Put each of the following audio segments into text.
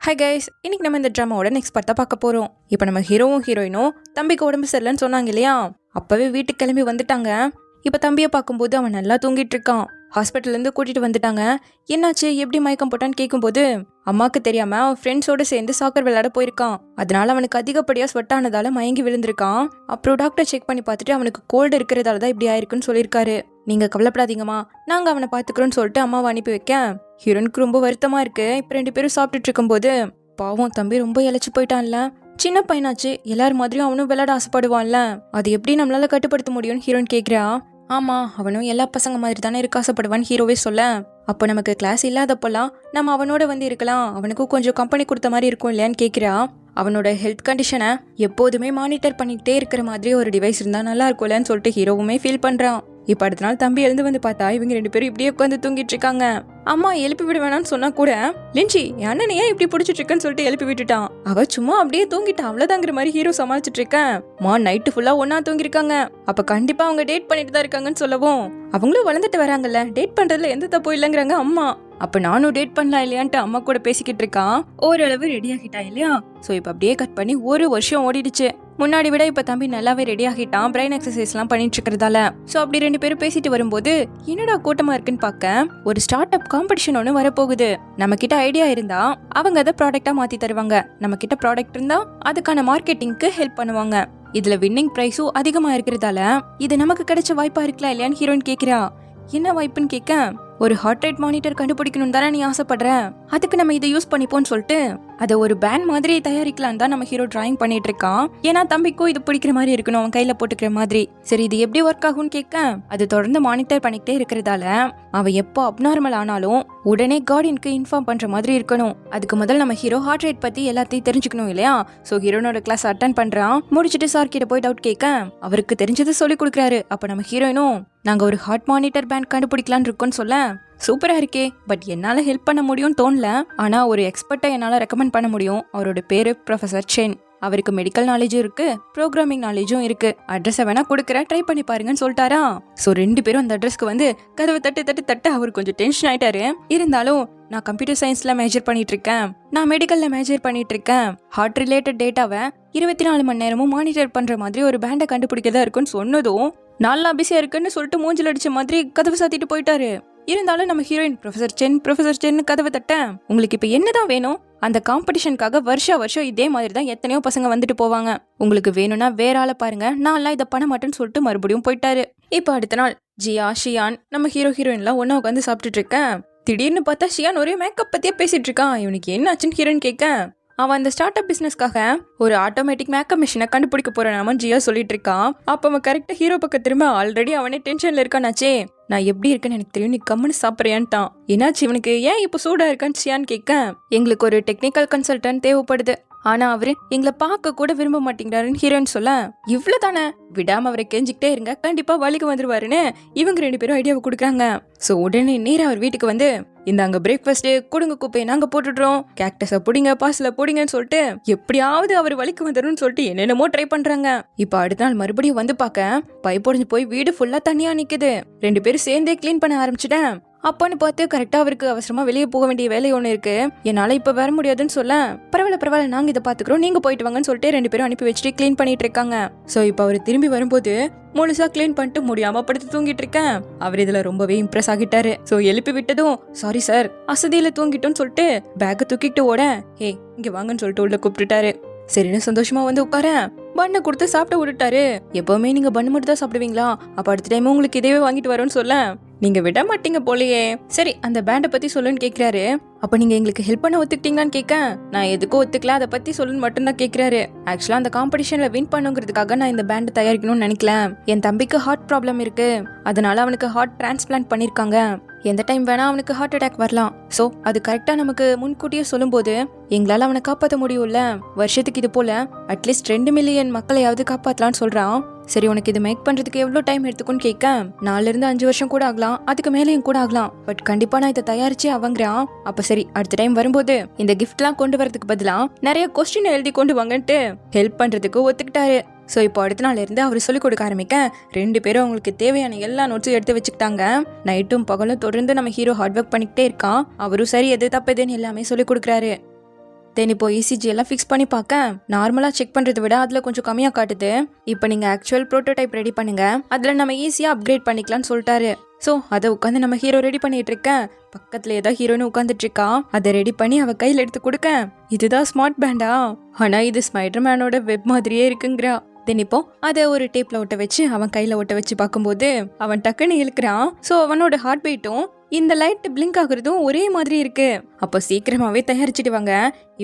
Hi guys, இன்னைக்கு நம்ம இந்த ட்ராமாவோட நெக்ஸ்ட் பார்ட்டா பார்க்க போகிறோம். இப்போ நம்ம ஹீரோவும் ஹீரோயினும் தம்பிக்கு உடம்பு சரியில்லைன்னு சொன்னாங்க இல்லையா, அப்போவே வீட்டுக்கு கிளம்பி வந்துட்டாங்க. இப்போ தம்பியை பார்க்கும்போது அவன் நல்லா தூங்கிட்டு இருக்கான். ஹாஸ்பிட்டல்லேருந்து கூட்டிகிட்டு வந்துட்டாங்க. என்னாச்சு, எப்படி மயக்கம் போட்டான்னு கேட்கும்போது அம்மாவுக்கு தெரியாமல் அவன் ஃப்ரெண்ட்ஸோடு சேர்ந்து சாக்கர் விளையாட போயிருக்கான். அதனால அவனுக்கு அதிகப்படியாக ஸ்வெட் ஆனதால மயங்கி விழுந்திருக்கான். அப்புறம் டாக்டர் செக் பண்ணி பார்த்துட்டு அவனுக்கு கோல்டு இருக்கிறதால தான் இப்படி ஆயிருக்குன்னு சொல்லியிருக்காரு. நீங்கள் கவலைப்படாதீங்கம்மா, நாங்கள் அவனை பார்த்துக்கிறோன்னு சொல்லிட்டு அம்மாவை அனுப்பி வைக்க ஹீரோனுக்கு ரொம்ப வருத்தமாக இருக்கு. இப்போ 2 பேரும் சாப்பிட்டுட்டு இருக்கும்போது பாவம் தம்பி ரொம்ப இழைச்சி போயிட்டான்ல. சின்ன பையனாச்சு, எல்லாரும் மாதிரியும் அவனும் விளையாட ஆசைப்படுவான்ல, அது எப்படி நம்மளால கட்டுப்படுத்த முடியும்னு ஹீரோன் கேட்குறா. ஆமா, அவனும் எல்லா பசங்க மாதிரி தானே இருக்க ஆசைப்படுவான்னு ஹீரோவே சொல்ல, அப்போ நமக்கு கிளாஸ் இல்லாதப்பெல்லாம் நம்ம அவனோட வந்து இருக்கலாம், அவனுக்கும் கொஞ்சம் கம்பெனி கொடுத்த மாதிரி இருக்கும் இல்லையான்னு கேட்குறா. அவனோட ஹெல்த் கண்டிஷனை எப்போதுமே மானிட்டர் பண்ணிக்கிட்டே இருக்கிற மாதிரி ஒரு டிவைஸ் இருந்தால் நல்லா இருக்கும்லன்னு சொல்லிட்டு ஹீரோவுமே ஃபீல் பண்ணுறான். இப்போ அடுத்த நாள் தம்பி எழுந்து வந்து பார்த்தா இவங்க 2 பேரும் இப்படியே உட்காந்து தூங்கிட்டு இருக்காங்க. அம்மா எழுப்பி விட வேணாம்னு சொன்னா கூட லிஞ்சி என் அண்ணனை ஏன் இப்படி பிடிச்சிட்டு இருக்கேன்னு சொல்லிட்டு எழுப்பி விட்டுட்டான். அவ சும்மா அப்படியே தூங்கிட்டான், அவ்வளவுதாங்கிற மாதிரி ஹீரோ சமாளிச்சுட்டு இருக்கேன். நைட்டு ஃபுல்லா ஒன்னா தூங்கிருக்காங்க, அப்ப கண்டிப்பா அவங்க டேட் பண்ணிட்டு தான் இருக்காங்கன்னு சொல்லவும் அவங்களும் வளர்ந்துட்டு வராங்கல்ல, டேட் பண்றதுல எந்த தப்பும் இல்லைங்கிறாங்க அம்மா. அப்ப நானும் டேட் பண்ணலாம் இல்லையான்ட்டு அம்மா கூட பேசிக்கிட்டு இருக்கான். ஓரளவு ரெடி ஆகிட்டான் இல்லையா. சோ இப்ப அப்படியே கட் பண்ணி 1 வருஷம் ஓடிடுச்சு. முன்னாடி விட இப்ப தம்பி நல்லாவே ரெடி ஆகிட்டான், பிரெயின் எக்ஸசைஸ் எல்லாம் பண்ணிட்டு இருக்கிறதால. சோ அப்படி 2 பேரும் பேசிட்டு வரும்போது என்னடா கூட்டமா இருக்குன்னு பார்க்க ஒரு ஸ்டார்ட் அப் காம்படிஷன் ஒன்று வரப்போகுது. நம்ம கிட்ட ஐடியா இருந்தா அவங்க அதை ப்ராடக்டா மாத்தி தருவாங்க, நம்ம கிட்ட ப்ராடக்ட் இருந்தா அதுக்கான மார்க்கெட்டிங்க்கு ஹெல்ப் பண்ணுவாங்க. இதுல வின்னிங் பிரைஸும் அதிகமா இருக்கிறதால இது நமக்கு கிடைச்ச வாய்ப்பா இருக்கலாம் இல்லையான்னு ஹீரோயின் கேக்குறா. என்ன வாய்ப்புன்னு கேட்க, ஒரு ஹார்ட் ரேட் மானிட்டர் கண்டுபிடிக்கணும் தானே நீ ஆசைப்படுற, அதுக்கு நம்ம இதை யூஸ் பண்ணிப்போன்னு சொல்லிட்டு அதை ஒரு பேண்ட் மாதிரி தயாரிக்கலாம் தான் நம்ம ஹீரோ டிராயிங் பண்ணிட்டு இருக்கான். ஏன்னா தம்பிக்கும் இது பிடிக்கிற மாதிரி இருக்கணும், அவன் கையில போட்டுக்கிற மாதிரி. சரி இது எப்படி ஒர்க் ஆகும்னு கேட்க, அது தொடர்ந்து மானிட்டர் பண்ணிக்கிட்டே இருக்கிறதால அவன் எப்போ அப்நார்மல் ஆனாலும் உடனே கார்டியனுக்கு இன்ஃபார்ம் பண்ற மாதிரி இருக்கணும். அதுக்கு முதல்ல நம்ம ஹீரோ ஹார்ட் ரேட் பத்தி எல்லாத்தையும் தெரிஞ்சுக்கணும் இல்லையா. சோ ஹீரோனோட கிளாஸ் அட்டன் பண்றான். முடிச்சுட்டு சார் கிட்ட போய் டவுட் கேட்க அவருக்கு தெரிஞ்சதை சொல்லி கொடுக்குறாரு. அப்ப நம்ம ஹீரோயினும் நாங்க ஒரு ஹார்ட் மானிட்டர் பேண்ட் கண்டுபிடிக்கலான்னு இருக்கோன்னு சொல்ல, சூப்பரா இருக்கே, பட் என்னால ஹெல்ப் பண்ண முடியும்னு தோணல, ஆனா ஒரு எக்ஸ்பர்ட்டை என்னால ரெக்கமெண்ட் பண்ண முடியும். அவரோட பேரு ப்ரொஃபசர் சென். அவருக்கு மெடிக்கல் நாலேஜும் இருக்கு, ப்ரோக்ராமிங் நாலேஜும் இருக்கு. அட்ரஸை வேணா கொடுக்குறேன், ட்ரை பண்ணி பாருங்கன்னு சொல்லிட்டாரா. ஸோ 2 பேரும் அந்த அட்ரஸ்க்கு வந்து கதவை தட்டு அவர் கொஞ்சம் டென்ஷன் ஆயிட்டாரு. இருந்தாலும் நான் கம்ப்யூட்டர் சயின்ஸ்ல மேஜர் பண்ணிட்டு இருக்கேன், நான் மெடிக்கல்ல மேஜர் பண்ணிட்டு இருக்கேன், ஹார்ட் ரிலேட்டட் டேட்டாவை 24 மணி நேரமும் மானிட்டர் பண்ற மாதிரி ஒரு பேண்டை கண்டுபிடிக்கதா இருக்குன்னு சொன்னதும் நல்லா பிஸியா இருக்குன்னு சொல்லிட்டு மூஞ்சில் அடிச்ச மாதிரி கதவை சாத்திட்டு போயிட்டாரு. இருந்தாலும் நம்ம ஹீரோயின் ப்ரொஃபசர் சென் கதவை தட்ட, உங்களுக்கு இப்ப என்னதான் வேணும்? அந்த காம்படிஷனுக்காக வருஷம் இதே மாதிரி தான் எத்தனையோ பசங்க வந்துட்டு போவாங்க, உங்களுக்கு வேணும்னா வேற ஆளை பாருங்க, நான்லாம் இதை பண்ண மாட்டேன்னு சொல்லிட்டு மறுபடியும் போயிட்டாரு. இப்போ அடுத்த நாள் ஜியா ஷியான் நம்ம ஹீரோயின்லாம் ஒன்னா உட்காந்து சாப்பிட்டுட்டு இருக்கேன். திடீர்னு பார்த்தா ஷியான் ஒரே மேக்கப் பத்தியே பேசிட்டு இருக்கான். இவனுக்கு என்ன ஆச்சுன்னு ஹீரோயின் கேட்க, அவன் அந்த ஸ்டார்ட் அப் பிசினஸ்க்காக ஒரு ஆட்டோமேட்டிக் மேக்கப் மிஷினை கண்டுபிடிக்க போறான் ஜியா சொல்லிட்டு இருக்கான். அப்ப அவன் கரெக்டா ஹீரோ பக்கம் திரும்ப, ஆல்ரெடி அவனே டென்ஷன்ல இருக்கானாச்சே, நான் எப்படி இருக்கேன்னு எனக்கு தெரியும், நீ கம்முன்னு சாப்பிட்றியான்ட்டான். என்னாச்சு இவனுக்கு, ஏன் இப்போ சூடா இருக்கான்னு ஷியான்னு கேட்க, எங்களுக்கு ஒரு டெக்னிக்கல் கன்சல்டன்ட் தேவைப்படுது, ஆனா அவரு எங்களை பார்க்க கூட விரும்ப மாட்டேங்கிறாருன்னு ஹீரோயின் சொல்ல, இவ்வளவுதானே, விடாம அவரை கெஞ்சிக்கிட்டே இருங்க, கண்டிப்பா வழிக்கு வந்துருவாருன்னு இவங்க 2 பேரும் ஐடியாவை கொடுக்குறாங்க. சோ உடனே நேரா அவர் வீட்டுக்கு வந்து, இந்தாங்க பிரேக்ஃபாஸ்ட், கொடுங்க குப்பையை நாங்க போட்டுடுறோம், கேக்டஸை புடிங்க, பாஸ்ல புடிங்கன்னு சொல்லிட்டு எப்படியாவது அவர் வழிக்கு வந்துடும் சொல்லிட்டு என்னென்னமோ ட்ரை பண்றாங்க. இப்ப அடுத்த நாள் மறுபடியும் வந்து பார்க்க பைப்பொடிஞ்சு போய் வீடு ஃபுல்லா தண்ணியா நிக்குது. 2 பேரும் சேர்ந்தே கிளீன் பண்ண ஆரம்பிச்சுட்டேன். அப்பன்னு பார்த்து கரெக்டா அவருக்கு அவசரமா வெளியே போக வேண்டிய வேலை ஒண்ணு இருக்கு, என்னால இப்ப வர முடியாதுன்னு சொல்ல, பரவாயில்ல நாங்க இதை பாத்துக்கிறோம், நீங்க போயிட்டு வாங்கன்னு சொல்லிட்டு 2 பேரும் அனுப்பி வச்சுட்டு கிளீன் பண்ணிட்டு இருக்காங்க. சோ இப்ப அவர் திரும்பி வரும்போது முழுசா கிளீன் பண்ணிட்டு முடியாம படுத்து தூங்கிட்டு இருக்கேன். அவர் இதுல ரொம்பவே இம்ப்ரெஸ் ஆகிட்டாரு. சோ எழுப்பி விட்டதும் சாரி சார், அசதியில தூங்கிட்டோன்னு சொல்லிட்டு பேக்க தூக்கிட்டு ஓட, ஹே இங்க வாங்கன்னு சொல்லிட்டு உள்ள கூப்பிட்டுட்டாரு. சரின்னு சந்தோஷமா வந்து உட்காரேன். பண்ணை கொடுத்து சாப்பிட விட்டுட்டாரு. எப்பவுமே நீங்க பண்ணு மட்டும் தான் சாப்பிடுவீங்களா, அப்ப அடுத்த டைம் உங்களுக்கு இதே வாங்கிட்டு வரோன்னு சொல்ல, நீங்க விட மாட்டீங்க போலயே, சரி அந்த பேண்டை பத்தி சொல்லுன்னு கேக்குறாரு. அப்ப நீங்க எங்களுக்கு ஹெல்ப் பண்ண ஒத்துக்கிட்டீங்களான்னு கேட்க, நான் எதுக்கும் ஒத்துக்கல, அதை பத்தி சொல்லுன்னு மட்டும் தான் கேக்குறாரு. ஆக்சுவலா அந்த காம்படிஷன்ல வின் பண்ணுங்கிறதுக்காக நான் இந்த பேண்டை தயாரிக்கணும்னு நினைக்கல, என் தம்பிக்கு ஹார்ட் ப்ராப்ளம் இருக்கு, அதனால அவனுக்கு ஹார்ட் டிரான்ஸ்பிளான்ட் பண்ணிருக்காங்க, எந்த டைம் வேணா அவனுக்கு ஹார்ட் அட்டாக் வரலாம், சோ அது கரெக்டா நமக்கு முன்கூட்டியே சொல்லும் போது எங்களால அவனை காப்பாற்ற முடியும்ல, வருஷத்துக்கு இது போல அட்லீஸ்ட் 2 மில்லியன் மக்களையாவது காப்பாத்தலாம்னு சொல்றான். சரி உனக்கு இது மேக் பண்றதுக்கு எவ்வளவு டைம் எடுத்துக்குன்னு கேட்க, 4 இருந்து 5 வருஷம் கூட ஆகலாம், அதுக்கு மேலேயும் கூட ஆகலாம், பட் கண்டிப்பா நான் இதை தயாரிச்சு அவங்கிறான். அப்ப சரி அடுத்த டைம் வரும்போது இந்த கிஃப்ட் எல்லாம் கொண்டு வரதுக்கு பதிலா நிறைய கொஸ்டின் எழுதி கொண்டு வாங்கன்ட்டு ஹெல்ப் பண்றதுக்கு ஒத்துக்கிட்டாரு. ஸோ இப்போ அடுத்த நாள் இருந்து அவர் சொல்லிக் கொடுக்க ஆரம்பிக்க 2 பேரும் அவங்களுக்கு தேவையான எல்லா நோட்ஸும் எடுத்து வச்சுக்கிட்டாங்க. நைட்டும் பகலும் தொடர்ந்து நம்ம ஹீரோ ஹார்ட் ஒர்க் பண்ணிக்கிட்டே இருக்கான். அவரும் சரி எது தப்பு எதுன்னு எல்லாமே சொல்லிக் கொடுக்குறாரு. தென் இப்போ இசிஜி எல்லாம் ஃபிக்ஸ் பண்ணி பார்க்க நார்மலாக செக் பண்ணுறதை விட அதில் கொஞ்சம் கம்மியாக காட்டுது. இப்போ நீங்கள் ஆக்சுவல் ப்ரோட்டோடைப் ரெடி பண்ணுங்க, அதில் நம்ம ஈஸியாக அப்கிரேட் பண்ணிக்கலாம்னு சொல்லிட்டாரு. ஸோ அதை உட்காந்து நம்ம ஹீரோ ரெடி பண்ணிட்டு இருக்கேன். பக்கத்துல ஏதோ ஹீரோன்னு உட்காந்துட்டு இருக்கா. அதை ரெடி பண்ணி அவ கையில் எடுத்து கொடுக்க, இதுதான் ஸ்மார்ட் பேண்டா, ஆனா இது ஸ்பைடர்மேனோட வெப் மாதிரியே இருக்குங்கிறா. தென் இப்போ அதை ஒரு டேப்ல ஒட்ட வச்சு அவன் கையில ஒட்ட வச்சு பார்க்கும்போது அவன் டக்குன்னு இழுக்கிறான். ஸோ அவனோட ஹார்ட் பீட்டும் இந்த லைட் பிளிங்க் ஆகுறதும் ஒரே மாதிரி இருக்கு. அப்போ சீக்கிரமாவே தயாரிச்சிடுவாங்க.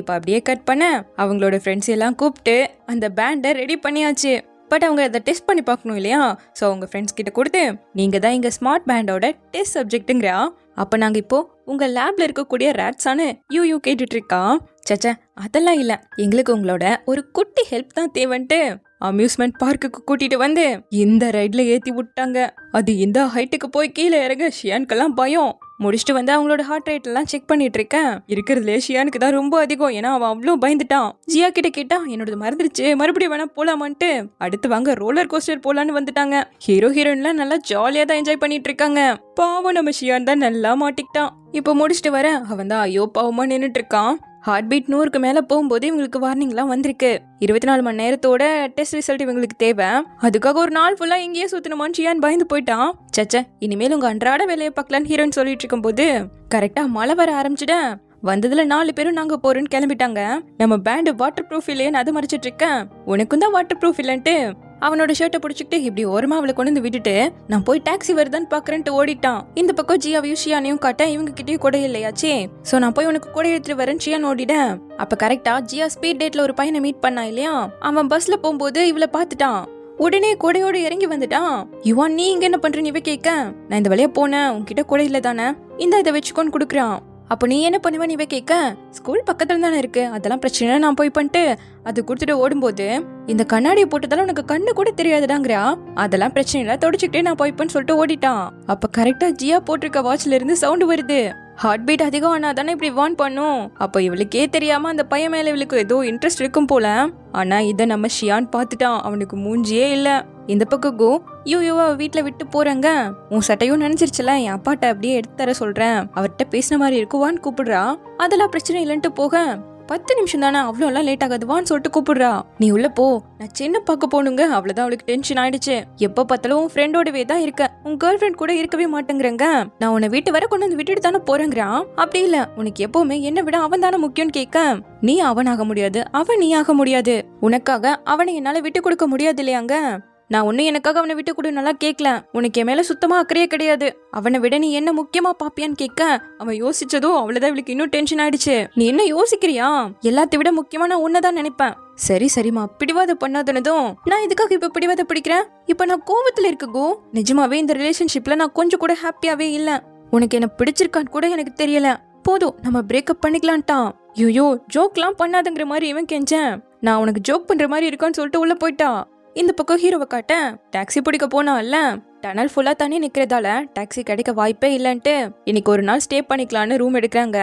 இப்போ அப்படியே கட் பண்ண அவங்களோட ஃப்ரெண்ட்ஸ் எல்லாம் கூப்பிட்டு அந்த பேண்டை ரெடி பண்ணியாச்சு. பட் அவங்க அதை டெஸ்ட் பண்ணி பார்க்கணும் இல்லையா? ஸோ அவங்க ஃப்ரெண்ட்ஸ் கிட்ட கொடுத்து நீங்க தான் எங்க ஸ்மார்ட் பேண்டோட டெஸ்ட் சப்ஜெக்ட்டுங்கிறா. அப்ப நாங்க இப்போ உங்க லேப்ல இருக்கக்கூடிய ரேட்ஸானு யூ கேட்டுட்டு இருக்கா. சச்சா அதெல்லாம் இல்ல, எங்களுக்கு உங்களோட ஒரு குட்டி ஹெல்ப் தான் தேவைன்ட்டு அம்யூஸ்மெண்ட் பார்க்குக்கு கூட்டிட்டு வந்து இந்த ரைட்ல ஏத்தி விட்டாங்க. அது இந்த ஹைட்டுக்கு போய் கீழே இறங்க ஷியானுக்கெல்லாம் பயம். முடிச்சுட்டு வந்து அவங்களோட ஹார்ட் ரேட் எல்லாம் செக் பண்ணிட்டு இருக்கேன். இருக்கிறதுலே ஷியானுக்கு தான் ரொம்ப அதிகம், ஏன்னா அவன் அவ்வளோ பயந்துட்டான். ஜியா கிட்ட கேட்டா என்னோட மறந்துருச்சு, மறுபடியும் வேணா போலாமான்ட்டு அடுத்து வாங்க ரோலர் கோஸ்டர் போலான்னு வந்துட்டாங்க. ஹீரோயின்லாம் நல்லா ஜாலியா தான் என்ஜாய் பண்ணிட்டு இருக்காங்க. பாவம் நம்ம ஷியான் தான் நல்லா மாட்டிக்கிட்டான். இப்போ முடிச்சுட்டு வர அவன் தான் ஐயோ பாவமா நின்றுட்டு இருக்கான். ஹார்ட் பீட் 100க்கு மேல போகும்போது இவங்களுக்கு வார்னிங்லாம் வந்திருக்கு. 24 மணி நேரத்தோட டெஸ்ட் ரிசல்ட் இவங்களுக்கு தேவை. அதுக்காக ஒரு நாள் ஃபுல்லா எங்கேயே சுத்தினமான்னு ஷியான் பயந்து போயிட்டான். சச்ச இனிமேல் உங்க அன்றாட வேலையை பார்க்கலான்னு ஹீரோயின் சொல்லிட்டு இருக்கும் போது கரெக்டா மழை வர ஆரம்பிச்சுட. வந்ததுல 4 பேரும் நாங்க போறோம்னு கிளம்பிட்டாங்க. நம்ம பேண்ட் வாட்டர் ப்ரூஃப் இல்லையேன்னு அதை மறைச்சிட்டு இருக்கேன். உனக்கும் தான் வாட்டர் ப்ரூஃப் இல்லன்ட்டு அவனோட ஷர்ட்டை பிடிச்சிக்கிட்டு இப்படி ஓரமா அவளை கொண்டு வந்து விட்டுட்டு நான் போய் டாக்ஸி வருதான்னு பாக்குறேன்ட்டு ஓடிட்டான். இந்த பக்கம் ஜியாவையும் ஷியானையும் காட்ட இவங்க கிட்டயும் கொடை இல்லையாச்சே. சோ நான் போய் உனக்கு கொடை எடுத்துட்டு வரேன்னு ஷியான் ஓடிட்டேன். அப்ப கரெக்டா ஜியா ஸ்பீட் டேட்ல ஒரு பையனை மீட் பண்ணா இல்லையா? அவன் பஸ்ல போகும்போது இவளை பாத்துட்டான். உடனே கொடையோடு இறங்கி வந்துட்டான். யுவான் நீ இங்க என்ன பண்ற இவ கேட்க, நான் இந்த வழியா போனேன், உன்கிட்ட கொடை இல்ல தானே, இந்த இதை வச்சுக்கோன்னு குடுக்குறான். அப்போ நீ என்ன பண்ணுவேன் இவ கேட்க, ஸ்கூல் பக்கத்துல தானே இருக்கு, அதெல்லாம் பிரச்சனை நான் போய் பண்ணிட்டு அது கொடுத்துட்டு ஓடும்போது இந்த கண்ணாடியை போட்டதால உனக்கு கண்ணு கூட தெரியாதுடாங்கிறா. அதெல்லாம் பிரச்சனை இல்லை, தொடச்சுக்கிட்டே நான் போய்ப்பேன்னு சொல்லிட்டு ஓடிட்டான். அப்ப கரெக்டா ஜியா போட்டிருக்க வாட்ச்ல இருந்து சவுண்ட் வருது. ஹார்ட் பீட் அதிகம் ஆனா தானே இப்படி வார்ன் பண்ணும். அப்ப இவளுக்கே தெரியாம அந்த பையன் மேல இவளுக்கு ஏதோ இன்ட்ரெஸ்ட் இருக்கும் போல. ஆனா இத நம்ம ஷியான் பாத்துட்டான். அவனுக்கு மூஞ்சியே இல்ல. இந்த பக்கம் கோ யூவா வீட்டுல விட்டு போறாங்க. உன் சட்டையும் நினைச்சிருச்சுல, என் அப்பாட்ட அப்படியே எடுத்து தர சொல்றேன், அவர்கிட்ட பேசின மாதிரி இருக்குவான்னு கூப்பிடுறா. அதெல்லாம் பிரச்சனை இல்லைன்ட்டு போக 10 நிமிஷம் தானே, அவ்வளோ எல்லாம் லேட் ஆகாதுவான்னு சொல்லிட்டு கூப்பிடுறா. நீ உள்ள போ, நான் சின்ன பார்க்க போனுங்க. அவ்வளவுதான் அவளுக்கு டென்ஷன் ஆயிடுச்சு. எப்ப பார்த்தாலும் உன் ஃப்ரெண்டோடவே தான் இருக்க, உன் கேர்ள் ஃப்ரெண்ட் கூட இருக்கவே மாட்டேங்கிறங்க. நான் உன்னை வீட்டு வர கொண்டு வந்து விட்டுட்டு தானே போறேங்கிறான். அப்படி இல்ல, உனக்கு எப்பவுமே என்ன விட அவன் தானே முக்கியம்னு கேட்க, நீ அவன் ஆக முடியாது, அவன் நீ ஆக முடியாது, உனக்காக அவனை என்னால விட்டு கொடுக்க முடியாது இல்லையாங்க. நான் ஒன்னும் எனக்காக அவனை விட்டு கூட நல்லா கேட்கல, உனக்கு என் மேல சுத்தமா அக்கறையே கிடையாது, அவனை விட நீ என்ன முக்கியமா பாப்பியான்னு கேட்க அவன் யோசிச்சதும் அவ்வளவுதான் இவளுக்கு இன்னும் டென்ஷன் ஆயிடுச்சு. நீ என்ன யோசிக்கிறியா, எல்லாத்தை விட முக்கியமா நான் உன்னதான் நினைப்பேன். சரி சரிமா பிடிவாத பண்ணாதனதும் நான் இதுக்காக இப்ப பிடிவாத பிடிக்கிறேன். இப்ப நான் கோவத்துல இருக்கோ, நிஜமாவே இந்த ரிலேஷன்ஷிப்ல நான் கொஞ்சம் கூட ஹாப்பியாவே இல்ல. உனக்கு என்ன பிடிச்சிருக்கான்னு கூட எனக்கு தெரியல, போதும் நம்ம பிரேக்கப் பண்ணிக்கலான்ட்டான். ஐயோ ஜோக்லாம் பண்ணாதுங்கிற மாதிரி இவன் கெஞ்சேன். நான் உனக்கு ஜோக் பண்ற மாதிரி இருக்கான்னு சொல்லிட்டு உள்ள போயிட்டான். இந்த பக்கம் ஹீரோவை காட்ட டாக்ஸி பிடிக்க போனான்ல, டனல் ஃபுல்லா தண்ணி நிக்கிறதால டாக்ஸி கிடைக்க வாய்ப்பே இல்லன்ட்டு இன்னைக்கு ஒரு நாள் ஸ்டே பண்ணிக்கலான்னு ரூம் எடுக்கிறாங்க.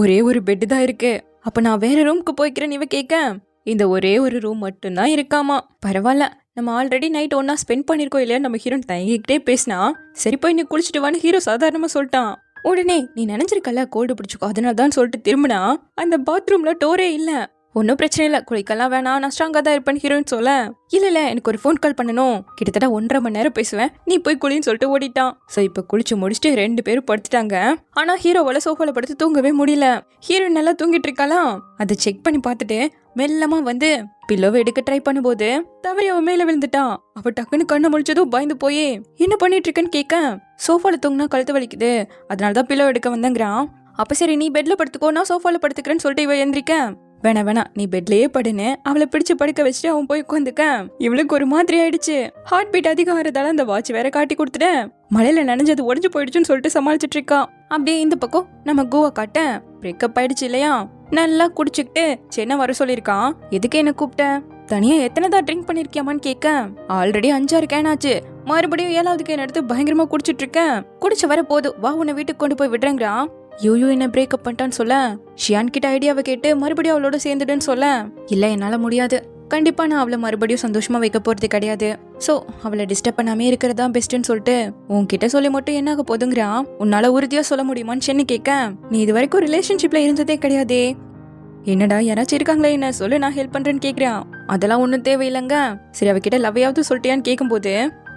ஒரே ஒரு பெட் தான் இருக்கு. அப்ப நான் வேற ரூமுக்கு போய்க்கிறேன்னு இவ கேட்க, இந்த ஒரே ஒரு ரூம் மட்டும்தான் இருக்காமா. பரவாயில்ல, நம்ம ஆல்ரெடி நைட் ஒன்னா ஸ்பெண்ட் பண்ணிருக்கோம் இல்லையா, நம்ம ஹீரோன் தயங்கிக்கிட்டே பேசினா. சரி போய் நீ குளிச்சுட்டு வான்னு ஹீரோ சாதாரணமா சொல்லிட்டான். உடனே நீ நினைச்சிருக்கல கோல்டு பிடிச்சிக்கோ, அதனாலதான் சொல்லிட்டு திரும்பினா அந்த பாத்ரூம்ல டோரே இல்ல. ஒன்னும் பிரச்சனை இல்ல, குளிக்கலாம் வேணாம், நான் ஸ்ட்ராங்கா தான் இருப்பேன்னு ஹீரோயின் சொல்ல, இல்ல எனக்கு ஒரு ஃபோன் கால் பண்ணணும், கிட்டத்தட்ட 1.5 மணி நேரம் பேசுவேன், நீ போய் குளின்னு சொல்லிட்டு ஓடிட்டான். சோ இப்ப குளிச்சு முடிச்சுட்டு 2 பேரும் படுத்துட்டாங்க. ஆனா ஹீரோவால சோஃபால படுத்து தூங்கவே முடியல. ஹீரோயின் நல்லா தூங்கிட்டு இருக்காளாம். அதை செக் பண்ணி பார்த்துட்டு மெல்லமா வந்து பில்லோவை எடுக்க ட்ரை பண்ணும்போது தவறி அவ மேல விழுந்துட்டான். அவ டக்குன்னு கண்ணு முழிச்சதும் பயந்து போயே என்ன பண்ணிட்டு இருக்கேன்னு கேட்க, சோஃபால தூங்கினா கழுத்து வலிக்குது, அதனாலதான் பில்லோ எடுக்க வந்தேங்கிறான். அப்ப சரி நீ பெட்ல படுத்துக்கோ, நான் சோஃபால படுத்துக்கிறேன்னு சொல்லிட்டு இவ எந்திரிக்க, வேணா நீ பெட்லயே படுன்னு அவளை பிடிச்சு படுக்க வச்சுட்டு அவன் போய் உட்காந்துக்க. இவளுக்கு ஒரு மாதிரி ஆயிடுச்சு. ஹார்ட் பீட் அதிகம் ஆறதால அந்த வாட்ச் வேற காட்டி கொடுத்துட்டேன். மழையில நனைஞ்சது உடஞ்சு போயிடுச்சுன்னு சொல்லிட்டு சமாளிச்சுட்டு இருக்கான். அப்படியே இந்த பக்கம் நம்ம கோவா காட்ட பிரேக்கப் ஆயிடுச்சு இல்லையா, நல்லா குடிச்சுக்கிட்டு சென்னை வர சொல்லிருக்கான். எதுக்கு என்ன கூப்பிட்ட, தனியா எத்தனைதான் ட்ரிங்க் பண்ணிருக்கியாமான்னு கேட்க, ஆல்ரெடி 5-6 கேன் ஆச்சு, மறுபடியும் 7வது கேன் எடுத்து பயங்கரமா குடிச்சிட்டு இருக்கேன், குடிச்சு வர போதும் வா உன்னை வீட்டுக்கு கொண்டு போய் விடுறேங்கிறான். யூ என்ன பிரேக்கப் பண்ணிட்டான்னு சொல்ல, ஷியான் கிட்ட ஐடியாவை கேட்டு மறுபடியும் அவளோட சேர்ந்துடுன்னு சொல்ல, இல்ல என்னால முடியாது, கண்டிப்பா நான் அவளை மறுபடியும் சந்தோஷமா வைக்க போறது கிடையாது, சோ அவளை டிஸ்டர்ப் பண்ணாமே இருக்கிறதா பெஸ்ட்னு சொல்லிட்டு உன்கிட்ட சொல்லி மட்டும் என்ன ஆக போதுங்கிறான். உன்னால உறுதியா சொல்ல முடியுமான்னு சென்னு கேட்க, நீ இது வரைக்கும் ரிலேஷன்ஷிப்ல இருந்ததே கிடையாதே, என்னடா யாராச்சும் இருக்காங்களே என்ன சொல்லு, நான் ஹெல்ப் பண்றேன்னு கேக்குறான். அதெல்லாம் ஒன்றும் தேவையில்லைங்க. சரி அவகிட்ட லவ்வையாவது சொல்லிட்டியான்னு கேட்கும்போது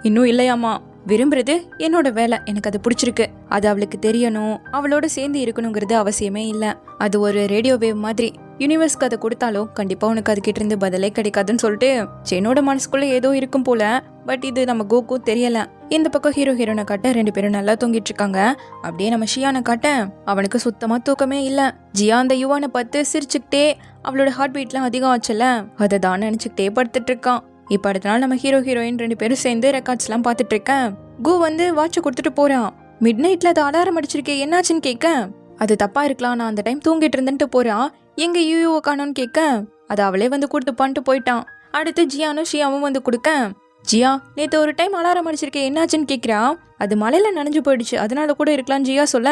இன்னும் இல்லையாமா. விரும்புறது என்னோட வேலை, எனக்கு அது பிடிச்சிருக்கு, அது அவளுக்கு தெரியணும், அவளோட சேர்ந்து இருக்கணுங்கிறது அவசியமே இல்லை. அது ஒரு ரேடியோ வேவ் மாதிரி, யூனிவர்ஸ்க்கு அதை கொடுத்தாலும் கண்டிப்பா உனக்கு அது கிட்ட இருந்து பதிலே கிடைக்காதுன்னு சொல்லிட்டு என்னோட மனசுக்குள்ள ஏதோ இருக்கும் போல. பட் இது நம்ம கோக்கும் தெரியல. இந்த பக்கம் ஹீரோ ஹீரோனை காட்ட 2 பேரும் நல்லா தூங்கிட்டு இருக்காங்க. அப்படியே நம்ம ஷியானை காட்ட அவனுக்கு சுத்தமா தூக்கமே இல்ல. ஜியா அந்த யுவானை பார்த்து சிரிச்சுக்கிட்டே அவளோட ஹார்ட் பீட்லாம் அதிகம் ஆச்சுல, அதை தான் நினைச்சுக்கிட்டே படுத்துட்டு இருக்கான். இப்ப அடுத்த நாள் நம்ம ஹீரோ ஹீரோயின் 2 பேரும் சேர்ந்து ரெக்கார்ட்ஸ் எல்லாம் பாத்துட்டு இருக்கேன். கு வந்து வாட்ச கொடுத்துட்டு போறான். மிட் நைட்ல அது அலாரம் அடிச்சிருக்கேன், என்னாச்சுன்னு கேட்க அது தப்பா இருக்கலாம், நான் அந்த டைம் தூங்கிட்டு இருந்துட்டு போறான், எங்க யூ காணோன்னு கேட்க அது அவளே வந்து கொடுத்துப்பான்ட்டு போயிட்டான். அடுத்து ஜியானும் ஷியாவும் வந்து கொடுக்க ஜியா நேத்து ஒரு டைம் அலாரம் அடிச்சிருக்கேன், என்னாச்சுன்னு கேட்கிறா. அது மலையில நனைஞ்சு போயிடுச்சு, அதனால கூட இருக்கலாம் ஜியா சொல்ல.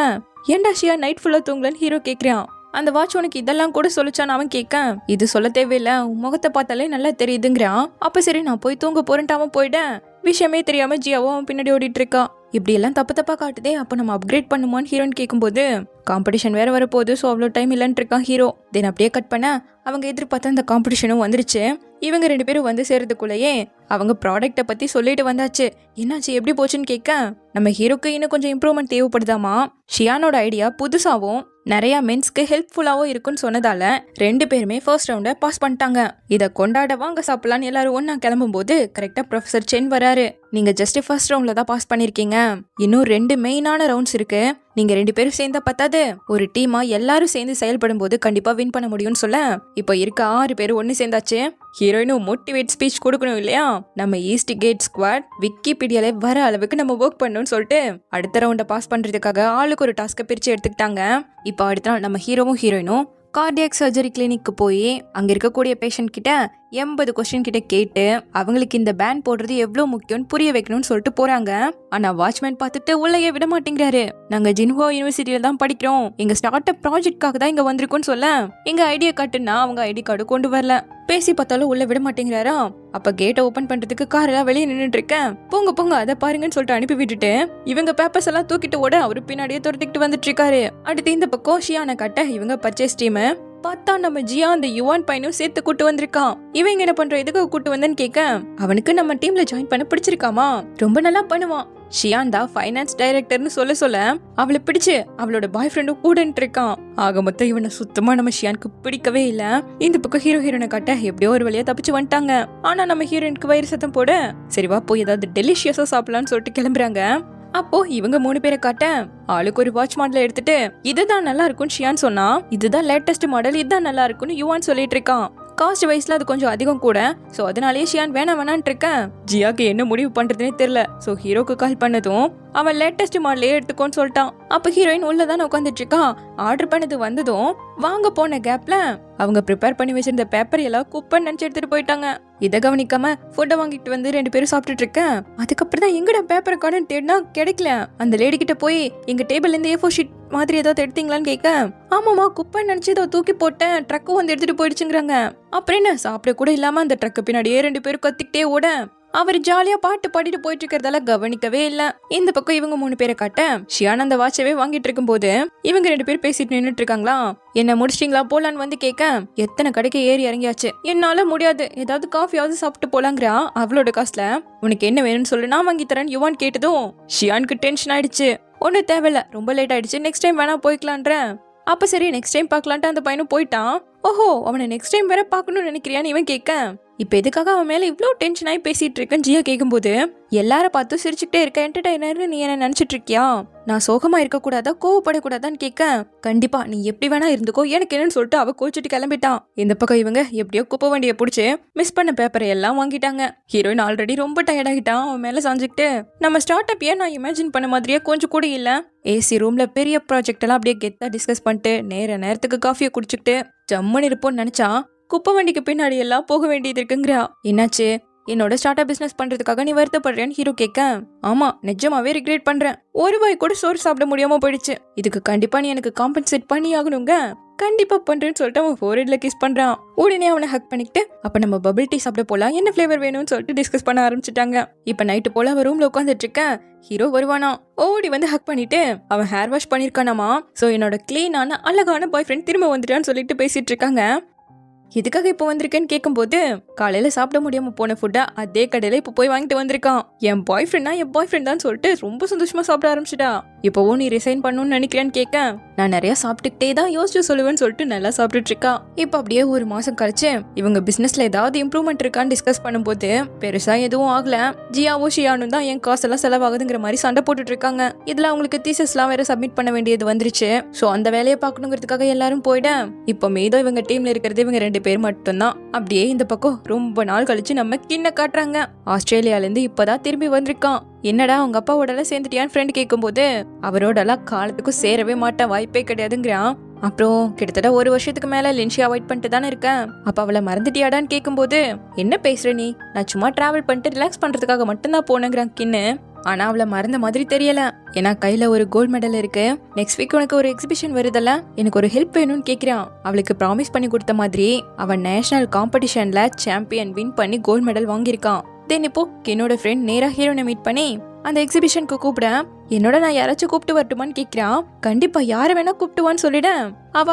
ஏண்டா ஷியா நைட் ஃபுல்லா தூங்கலன்னு ஹீரோ கேட்கிறான். அந்த வாட்ச் உனக்கு இதெல்லாம் கூட சொல்லிச்சான்னு அவன் கேட்க இது சொல்ல தேவையில்ல, முகத்தை பார்த்தாலே நல்லா தெரியுதுங்கிறான். அப்ப சரி நான் போய் தூங்க போறேன்ட்டு அவன் போயிட்டேன். விஷயமே தெரியாம ஜியாவும் அவன் பின்னாடி ஓடிட்டு இருக்கா. இப்படி எல்லாம் தப்பு தப்பா காட்டுதே, அப்ப நம்ம அப்கிரேட் பண்ணுமான்னு ஹீரோன்னு கேட்கும்போது காம்படிஷன் வேற வரப்போகுது, ஸோ அவ்வளோ டைம் இல்லைன்னு இருக்கான் ஹீரோ. தென் அப்படியே கட் பண்ண அவங்க எதிர்பார்த்த அந்த காம்படிஷனும் வந்துருச்சு. இவங்க 2 பேரும் வந்து சேர்றதுக்குள்ளேயே அவங்க ப்ராடக்ட்டை பத்தி சொல்லிட்டு வந்தாச்சு. என்னாச்சு எப்படி போச்சுன்னு கேட்க நம்ம ஹீரோக்கு இன்னும் கொஞ்சம் இம்ப்ரூவ்மெண்ட் தேவைப்படுதாமா. ஷியானோட ஐடியா புதுசாவும் நிறைய மென்ஸ்க்கு ஹெல்ப்ஃபுல்லாவும் இருக்குன்னு சொன்னதால 2 பேருமே ஃபர்ஸ்ட் ரவுண்டை பாஸ் பண்ணிட்டாங்க. இதை கொண்டாட வாங்க சாப்பிடலான்னு எல்லாரும் ஒன்னா கிளம்பும் போது கரெக்டா ப்ரொஃபசர் சென் வராரு. நீங்க ஜஸ்ட் ஃபர்ஸ்ட் ரவுண்ட்ல தான் பாஸ் பண்ணிருக்கீங்க, இன்னும் 2 மெயினான ரவுண்ட்ஸ் இருக்கு, நீங்க 2 பேரும் சேர்ந்தா பத்தாது, ஒரு டீமா எல்லாரும் சேர்ந்து செயல்படும் போது கண்டிப்பா வின் பண்ண முடியும்னு சொல்ல இப்போ இருக்க 6 பேரும் ஒன்னு சேர்ந்தாச்சு. ஹீரோயினும் மோட்டிவேட் ஸ்பீச் கொடுக்கணும் இல்லையா. நம்ம ஈஸ்ட் கேட் ஸ்குவாட் விக்கிபீடியால வர அளவுக்கு நம்ம ஒர்க் பண்ணணும்னு சொல்லிட்டு அடுத்த ரவுண்டை பாஸ் பண்றதுக்காக ஆளுக்கு ஒரு டாஸ்கை பிரிச்சு எடுத்துக்கிட்டாங்க. இப்போ அடுத்த நாள் நம்ம ஹீரோவும் ஹீரோயினும் கார்டியாக் சர்ஜரி கிளினிக்கு போய் அங்க இருக்கக்கூடிய பேஷண்ட் கிட்ட 80 கொஸ்டின் கிட்ட கேட்டு அவங்களுக்கு இந்த பேன் போடுறது எவ்வளவு முக்கியம்னு புரிய வைக்கணும்னு சொல்லிட்டு போறாங்க. ஆனா வாட்ச்மேன் பார்த்துட்டு உள்ளேயே விட மாட்டேங்கிறாரு. நாங்க ஜின்ஹுவா யூனிவர்சிட்டியில தான் படிக்கிறோம், எங்க ஸ்டார்ட் அப் ப்ராஜெக்ட்காக தான் இங்க வந்திருக்கோம்னு சொல்ல எங்க ஐடியா காட்டுன்னா அவங்க ஐடி கார்டு கொண்டு வரல. பேசி பார்த்தாலும் உள்ள விட மாட்டேங்கிறாரா. அப்ப கேட்டை ஓபன் பண்றதுக்கு கார் எல்லாம் வெளியே நின்றுட்டு இருக்கேன். போங்க போங்க அதை பாருங்கன்னு சொல்லிட்டு அனுப்பி விட்டுட்டு இவங்க பேப்பர்ஸ் எல்லாம் தூக்கிட்டு ஓட அவரு பின்னாடியே துரத்திக்கிட்டு வந்துட்டு இருக்காரு. அடுத்து இந்த பக்கம் ஷியானை காட்ட இவங்க பர்ச்சேஸ் டீம் பார்த்தா நம்ம ஜியா அந்த யுவான் பையனும் சேர்த்து கூட்டு வந்திருக்கான். இவங்க என்ன பண்ற எதுக்கு கூட்டு வந்தேன்னு கேட்க அவனுக்கு நம்ம டீம்ல ஜாயின் பண்ண பிடிச்சிருக்காமா, ரொம்ப நல்லா பண்ணுவான். ஷியான் தான் ஃபைனான்ஸ் டைரக்டர்னு சொல்ல அவளை பிடிச்சு அவளோட பாய் ஃப்ரெண்டும் கூடன்ட்டு இருக்கான். ஆக மொத்தம் இவனை சுத்தமா நம்ம ஷியானுக்கு பிடிக்கவே இல்ல. இந்த பக்கம் ஹீரோ ஹீரோனை காட்ட எப்படியோ ஒரு வழியா தப்பிச்சு வந்துட்டாங்க. ஆனா நம்ம ஹீரோயினுக்கு வயிறு சத்தம் போட சரிவா போய் ஏதாவது டெலிஷியஸா சாப்பிடலான்னு சொல்லிட்டு கிளம்புறாங்க. அப்போ இவங்க 3 பேரை காட்ட ஆளுக்கு ஒரு வாட்ச் மாடல் எடுத்துட்டு இதுதான் நல்லா இருக்கும்னு ஷியான் சொன்னா, இதுதான் லேட்டஸ்ட் மாடல், இதுதான் நல்லா இருக்கும்னு யுவான் சொல்லிட்டு இருக்கான். காஸ்ட் வைஸ்ல அது கொஞ்சம் அதிகம் கூட, சோ அதனாலேயே ஷியான் வேணான்னு இருக்கேன். ஜியாக்கு என்ன முடிவு பண்றதுனே தெரியல. சோ ஹீரோக்கு கால் பண்ணதும் அவன் லேட்டஸ்ட் மாடலே எடுத்துக்கோன்னு சொல்லிட்டான். அப்ப ஹீரோயின் உள்ளதானே உட்காந்துட்டு இருக்கா. ஆர்டர் பண்ணது வந்ததும் வாங்க போன கேப்ல அவங்க ப்ரிப்பேர் பண்ணி வச்சிருந்த பேப்பர் எல்லாம் குப்பை நினைச்சு எடுத்துட்டு போயிட்டாங்க. இதை கவனிக்காம ஃபுட்டை வாங்கிட்டு வந்து 2 பேரும் சாப்பிட்டுட்டு இருக்கேன். அதுக்கப்புறம் தான் எங்கட பேப்பர் கார்டுன்னு தேடினா கிடைக்கல. அந்த லேடி கிட்ட போய் எங்க டேபிள்ல இருந்து A4 ஷீட் மாதிரி ஏதாவது எடுத்தீங்களான்னு கேட்க ஆமாமா குப்பை நினைச்சு ஏதோ தூக்கி போட்டேன், ட்ரக்கும் வந்து எடுத்துட்டு போயிடுச்சுங்கிறாங்க. அப்புறம் என்ன சாப்பிட கூட இல்லாம அந்த ட்ரக்கு பின்னாடியே 2 பேரும் கத்திக்கிட்டே ஓட அவர் ஜாலியா பாட்டு பாடிட்டு போயிட்டு இருக்கிறதால கவனிக்கவே இல்ல. இந்த பக்கம் இவங்க 3 பேரை காட்ட ஷியான் அந்த வாட்சவே வாங்கிட்டு இருக்கும் போது இவங்க 2 பேரும் பேசிட்டு நின்னுட்டு இருக்காங்களா. என்ன முடிச்சிட்டீங்களா போலான்னு வந்து கேட்க எத்தனை கடைக்கு ஏறி இறங்கியாச்சு, என்னால முடியாது, ஏதாவது காஃபியாவது சாப்பிட்டு போலாங்கிறா. அவளோட காசுல உனக்கு என்ன வேணும்னு சொல்லு நான் வாங்கி தரேன் யுவான் கேட்டதும் ஷியானுக்கு டென்ஷன் ஆயிடுச்சு. ஒண்ணு தேவையில்ல, ரொம்ப லேட் ஆயிடுச்சு, நெக்ஸ்ட் டைம் வேணா போய்க்கலான்ற. அப்ப சரி நெக்ஸ்ட் டைம் பாக்கலான்ட்டு அந்த பையனும் போயிட்டான். ஓஹோ அவனை நெக்ஸ்ட் டைம் வேற பாக்கணும்னு நினைக்கிறியான்னு இவன் கேட்க இப்ப எதுக்காக அவன் மேல இவ்ளோ டென்ஷன் ஆகி பேசிட்டு இருக்கேன்னு ஜியா கேட்கும்போது எல்லாரும் பார்த்து சிரிச்சுக்கிட்டே இருக்க என்டர்டைனர்னு நீ என்ன நினைச்சிட்டு இருக்கியா, நான் சோகமா இருக்க கூடாதா கோவப்படக்கூடாதான்னு கேட்க கண்டிப்பா நீ எப்படி வேணா இருந்துக்கோ எனக்கு என்னன்னு சொல்லிட்டு அவ கோச்சிட்டு கிளம்பிட்டான். இந்த பக்கம் இவங்க எப்படியோ குப்பை வண்டியை பிடிச்சு மிஸ் பண்ண பேப்பரை எல்லாம் வாங்கிட்டாங்க. ஹீரோயின் ஆல்ரெடி ரொம்ப டயர்ட் ஆகிட்டான். அவன் மேல சாஞ்சுக்கிட்டு நம்ம ஸ்டார்ட் அப் ஏன் நான் இமேஜின் பண்ண மாதிரியே கொஞ்சம் கூட இல்ல. ஏசி ரூம்ல பெரிய ப்ராஜெக்ட் எல்லாம் அப்படியே கெத்தா டிஸ்கஸ் பண்ணிட்டு நேரத்துக்கு காஃபியை குடிச்சுக்கிட்டு ஜம்முன்னு இருப்போம்னு நினைச்சா குப்பை வண்டிக்கு பின்னாடி எல்லாம் போக வேண்டியது இருக்குங்கிறா. என்னாச்சு என்னோட ஸ்டார்ட் அப் பிசினஸ் பண்றதுக்காக நீ வருத்தப்படுறேன்னு ஹீரோ கேட்க ஆமா நிஜமாவே ரிக்ரெட் பண்றேன், ஒரு வாய் கூட சோறு சாப்பிட முடியாம போயிடுச்சு, இதுக்கு கண்டிப்பா நீ எனக்கு காம்பன்சேட் பண்ணி ஆகணுங்க. கண்டிப்பா பண்றேன்னு சொல்லிட்டு அவன் ஃபோர்ஹெட்ல கிஸ் பண்றான். உடனே அவனை ஹக் பண்ணிக்கிட்டு அப்ப நம்ம பபிள் டீ சாப்பிட போலாம், என்ன ஃபிளேவர் வேணும்னு சொல்லிட்டு டிஸ்கஸ் பண்ண ஆரம்பிச்சிட்டாங்க. இப்ப நைட்டு போல அவன் ரூம்ல உட்காந்துட்டு இருக்கேன். ஹீரோ வருவானா, ஓடி வந்து ஹக் பண்ணிட்டு அவன் ஹேர் வாஷ் பண்ணிருக்கானாமா. சோ என்னோட கிளீனான அழகான பாய் ஃப்ரெண்ட் திரும்ப வந்துட்டான்னு சொல்லிட்டு பேசிட்டு இருக்காங்க. எதுக்காக இப்போ வந்திருக்கேன்னு கேட்கும்போது காலையில சாப்பிட முடியாம போன ஃபுட்டா அதே கடையில இப்போ போய் வாங்கிட்டு வந்திருக்கான். என் பாய் ஃப்ரெண்ட் தான் சொல்லிட்டு ரொம்ப சந்தோஷமா சாப்பிட ஆரம்பிச்சிட்டா. இப்போவும் நீ ரிசைன் பண்ணணும்னு நினைக்கிறேன்னு கேட்க நான் நிறைய சாப்பிட்டுக்கிட்டே தான் யோசிச்சு சொல்லுவேன்னு சொல்லிட்டு நல்லா சாப்பிட்டுட்டு இருக்கா. இப்போ அப்படியே ஒரு மாசம் கழிச்சு இவங்க பிசினஸ்ல ஏதாவது இம்ப்ரூவ்மெண்ட் இருக்கான்னு டிஸ்கஸ் பண்ணும்போது பெருசா எதுவும் ஆகல. ஜியாவும் ஷியானும் தான் என் காசெல்லாம் செலவாகுதுங்கிற மாதிரி சண்டை போட்டுட்டு இருக்காங்க. இதுல அவங்களுக்கு தீசஸ்லாம் வேற சப்மிட் பண்ண வேண்டியது வந்துருச்சு. சோ அந்த வேலையை பார்க்கணுங்கிறதுக்காக எல்லாரும் போயிட இப்போ மீதம் இவங்க டீம்ல இருக்கிறது இவங்க 2 பேர் மட்டும்தான். அப்படியே இந்த பக்கம் ரொம்ப நாள் கழிச்சு நம்ம கிண்ண காட்டுறாங்க. ஆஸ்திரேலியால இருந்து இப்பதான் திரும்பி வந்திருக்கான். என்னடா உங்க அப்பாவோட சேர்ந்துட்டியான்னு ஃப்ரெண்ட் கேட்கும்போது அவரோடலாம் காலத்துக்கும் சேரவே மாட்டேன், வாய்ப்பே கிடையாதுங்கிறான். அப்புறம் கிட்டத்தட்ட 1 வருஷத்துக்கு மேல லின்ஷி அவாய்ட் பண்ணிட்டு தானே இருக்கேன், அப்ப அவளை மறந்துட்டியாடான்னு கேட்கும்போது என்ன பேசுற நீ, நான் சும்மா டிராவல் பண்ணிட்டு ரிலாக்ஸ் பண்றதுக்காக மட்டும்தான் போனேங்கிறான் கின்னு. ஆனா அவளை மறந்த மாதிரி தெரியல. ஏன்னா கையில ஒரு கோல்ட் மெடல் இருக்கு. நெக்ஸ்ட் வீக் உனக்கு ஒரு எக்ஸிபிஷன் வருதல்ல, எனக்கு ஒரு ஹெல்ப் வேணும்னு கேக்குறான். அவளுக்கு ப்ராமிஸ் பண்ணி கொடுத்த மாதிரி அவன் நேஷனல் காம்படிஷன்ல சாம்பியன் வின் பண்ணி கோல்ட் மெடல் வாங்கியிருக்கான். தென் இப்போ என்னோட ஃப்ரெண்ட் நேரா ஹீரோனை மீட் பண்ணி அந்த எக்ஸிபிஷனுக்கு கூப்பிட என்னோட நான் யாராச்சும் கூப்பிட்டு வரட்டுமான்னு கேட்கிறான். கண்டிப்பா யாரை வேணா கூப்பிட்டுவான்னு சொல்லிட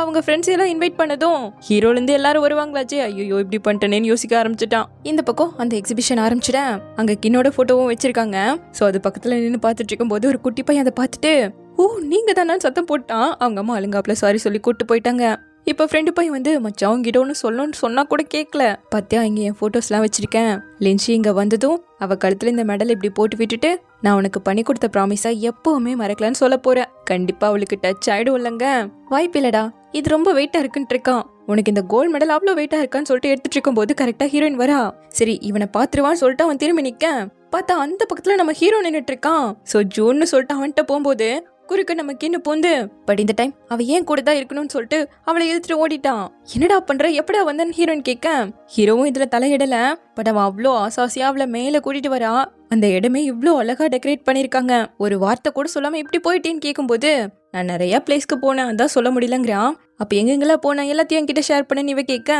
அவங்க ஃப்ரெண்ட்ஸ் எல்லாம் இன்வைட் பண்ணதும் ஹீரோல இருந்து எல்லாரும் வருவாங்களாச்சே, ஐயோ இப்படி பண்ணிட்டேன்னு யோசிக்க ஆரம்பிச்சுட்டான். இந்த பக்கம் அந்த எக்ஸிபிஷன் ஆரம்பிச்சுட அங்க கின்னோட போட்டோவும் வச்சிருக்காங்க. சோ அது பக்கத்துல நின்று பாத்துட்டு இருக்கும் போது ஒரு குட்டி பையன் அதை பார்த்துட்டு ஓ நீங்க தானு சத்தம் போட்டான். அவங்க அம்மா அழுங்காப்புல சாரி சொல்லி கூப்பிட்டு போயிட்டாங்க. இப்ப ஃப்ரெண்டு பையன் வந்து மச்சான் உங்ககிட்ட ஒன்று சொல்லணும்னு சொன்னா கூட கேட்கல, பத்தியா இங்க என் போட்டோஸ்லாம் வச்சிருக்கேன். லின்ஷி இங்க வந்ததும் அவ கழுத்துல இந்த மெடல் இப்படி போட்டு விட்டுட்டு நான் உனக்கு பண்ணி கொடுத்த ப்ராமிஸா எப்பவுமே மறக்கலான்னு சொல்ல போறேன். கண்டிப்பா அவளுக்கு டச் ஆயிடும் இல்லங்க. வாய்ப்பில்லடா, இது ரொம்ப வெயிட்டா இருக்குன்னு இருக்கான். உனக்கு இந்த கோல்ட் மெடல் அவ்வளவு வெயிட்டா இருக்கான்னு சொல்லிட்டு எடுத்துட்டு இருக்கும் போது கரெக்டா ஹீரோயின் வரா. சரி இவனை பாத்துருவான்னு சொல்லிட்டு அவன் திரும்பி நிக்க பார்த்தா அந்த பக்கத்துல நம்ம ஹீரோ நின்னுட்டு இருக்கான். சோ ஜூன்னு சொல்லிட்டு அவன்கிட்ட போகும்போது குறுக்க நம்ம கிண்ணு போந்து பட் இந்த டைம் அவ ஏன் கூட தான் இருக்கணும்னு சொல்லிட்டு அவளை எழுத்துட்டு ஓடிட்டான். என்னடா பண்ற, எப்படா வந்தன்னு ஹீரோயின் கேட்க ஹீரோவும் இதுல தலையிடல. பட் அவன் அவ்வளோ ஆசாசியா அவளை மேல கூட்டிட்டு வரா. அந்த இடமே இவ்வளோ அழகா டெக்கரேட் பண்ணிருக்காங்க. ஒரு வார்த்தை கூட சொல்லாம இப்படி போயிட்டேன்னு கேட்கும்போது நான் நிறைய பிளேஸ்க்கு போனேன் அதான் சொல்ல முடியலங்கிறான். அப்ப எங்கெங்கெல்லாம் போனேன் எல்லாத்தையும் என்கிட்ட ஷேர் பண்ண இவ கேட்க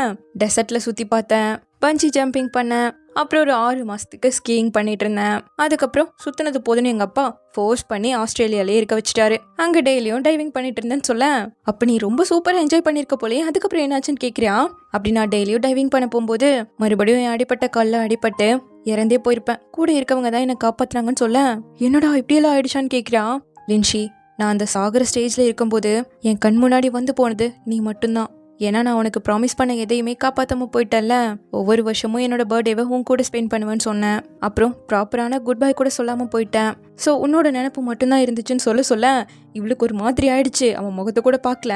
டெசர்ட்ல சுத்தி பார்த்தேன், பஞ்சி ஜம்பிங் பண்ணேன், அப்புறம் ஒரு 6 மாசத்துக்கு ஸ்கீயிங் பண்ணிட்டு இருந்தேன். அதுக்கப்புறம் சுத்தினது போதுன்னு எங்க அப்பா ஃபோர்ஸ் பண்ணி ஆஸ்திரேலியாலே இருக்க வச்சுட்டாரு. அங்க டெய்லியும் டைவிங் பண்ணிட்டு இருந்தேன்னு சொல்ல அப்ப நீ ரொம்ப சூப்பரா என்ஜாய் பண்ணிருக்க போலே, அதுக்கப்புறம் என்னாச்சுன்னு கேக்குறியா. அப்படி நான் டெய்லியும் டைவிங் பண்ண போகும்போது மறுபடியும் என் அடிப்பட்ட கால்ல அடிபட்டு இறந்தே போயிருப்பேன். கூட இருக்கவங்க தான் என்னை காப்பாத்துறாங்கன்னு சொல்ல என்னடா இப்படியெல்லாம் ஆயிடுச்சான்னு கேக்குறான். லின்ஷி, நான் அந்த சாகர ஸ்டேஜ்ல இருக்கும்போது என் கண் முன்னாடி வந்து போனது நீ மட்டும்தான். ஏன்னா நான் உனக்கு ப்ராமிஸ் பண்ண எதையுமே காப்பாத்தாம போயிட்டல்ல. ஒவ்வொரு வருஷமும் என்னோட பர்த்டேவை உன் கூட ஸ்பெண்ட் பண்ணுவேன்னு சொன்னேன். அப்புறம் ப்ராப்பரான குட் பை கூட சொல்லாம போயிட்டேன். ஸோ உன்னோட நினைப்பு மட்டும்தான் இருந்துச்சுன்னு சொல்ல இவளுக்கு ஒரு மாதிரி ஆயிடுச்சு. அவன் முகத்தை கூட பார்க்கல.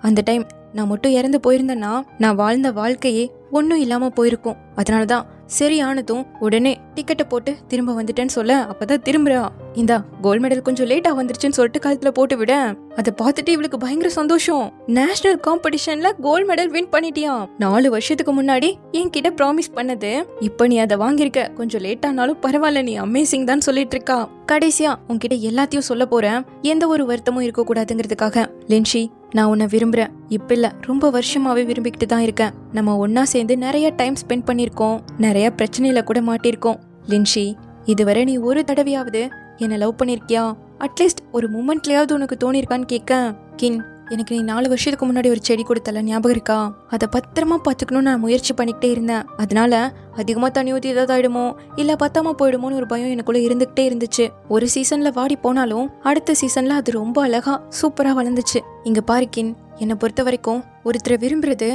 அந்த டைம் நான் மட்டும் இறந்து போயிருந்தேன்னா நான் வாழ்ந்த வாழ்க்கையே ஒன்றும் இல்லாம போயிருக்கும். அதனாலதான் சரி ஆனதும் உடனே டிக்கெட்டை போட்டு திரும்ப வந்துட்டேன்னு சொல்ல அப்பதான் திரும்புறா. இந்தா கோல்ட் மெடல் கொஞ்சம் லேட்டா வந்துருச்சுன்னு சொல்லிட்டு கழுத்துல போட்டு விட அதை பார்த்துட்டு இவளுக்கு பயங்கர சந்தோஷம். நேஷனல் காம்படிஷன்ல கோல்ட் மெடல் வின் பண்ணிட்டியா, 4 வருஷத்துக்கு முன்னாடி என்கிட்ட ப்ராமிஸ் பண்ணது, இப்ப நீ அதை வாங்கியிருக்க. கொஞ்சம் லேட் ஆனாலும் பரவாயில்ல, நீ அமேசிங் தான் சொல்லிட்டு இருக்கா. கடைசியா உன்கிட்ட எல்லாத்தையும் சொல்ல போறேன், எந்த ஒரு வருத்தமும் இருக்க கூடாதுங்கிறதுக்காக. லின்ஷி, நான் உன்னை விரும்புறேன். இப்ப இல்ல, ரொம்ப வருஷமாவே விரும்பிக்கிட்டு தான் இருக்கேன். நம்ம ஒன்னா சேர்ந்து நிறைய டைம் ஸ்பெண்ட் பண்ணிருக்கோம், நிறைய பிரச்சனையில கூட மாட்டிருக்கோம். லின்ஷி, இதுவரை நீ ஒரு தடவையாவது என்ன லவ் பண்ணிருக்கியா? அட்லீஸ்ட் ஒரு மூமெண்ட்லயாவது உனக்கு தோணிருக்கான்னு கேட்க கின், எனக்கு நீ 4 வருஷத்துக்கு முன்னாடி ஒரு செடி கொடுத்தல, ஞாபகம் இருக்கா? அதை பத்திரமா பாத்துக்கணும்னு நான் முயற்சி பண்ணிக்கிட்டே இருந்தேன். அதனால அதிகமா தண்ணி ஊத்தி ஏதாவது ஆயிடுமோ இல்ல பத்தாம போயிடுமோன்னு ஒரு பயம் எனக்குள்ள இருந்துகிட்டே இருந்துச்சு. ஒரு சீசன்ல வாடி போனாலும் அடுத்த சீசன்ல அது ரொம்ப அழகா சூப்பரா வளர்ந்துச்சு. இங்க பாரு கின், என்னை பொறுத்த வரைக்கும் ஒருத்தரை விரும்புறது